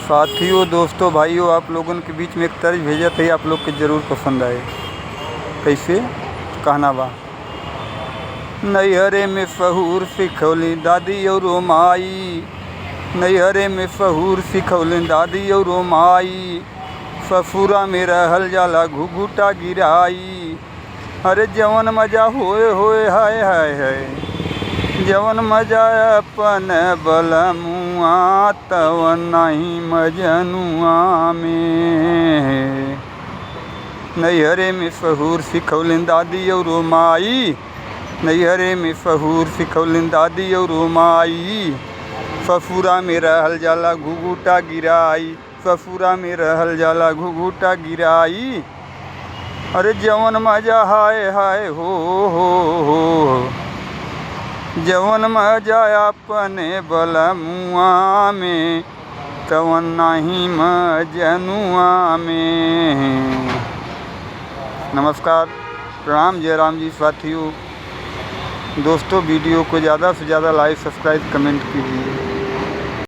साथियों, दोस्तों, भाइयों, आप लोगों के बीच में एक तर्ज भेजा था, आप लोग के ज़रूर पसंद आए। कैसे कहना बा। नैहरे में सहूर सिखौली दादी और माई, नैहरे में सहूर सिखौली दादी और माई, ससुरा में रहल जाला घुघुटा गिराई। अरे जवन मजा होए होए हाय हाय हाय, जवन मजा अपन बलमुआ तवन नहीं मजनुआ में। नैहरे में सहूर सिखौलिन दादी और माई, नैहरे में सहूर सिखौलिन दादी और माई, ससुरा में रहल जाला घुघुटा गिराई, ससुरा में रहल जाला घुघुटा गिराई। अरे जवन मजा हाय हाय हो, जवन मजा अपने बलमुआ में तवन नहीं मजनुआ में। नमस्कार, प्रणाम, जय राम जी। साथियों, दोस्तों, वीडियो को ज़्यादा से ज़्यादा लाइक, सब्सक्राइब, कमेंट कीजिए।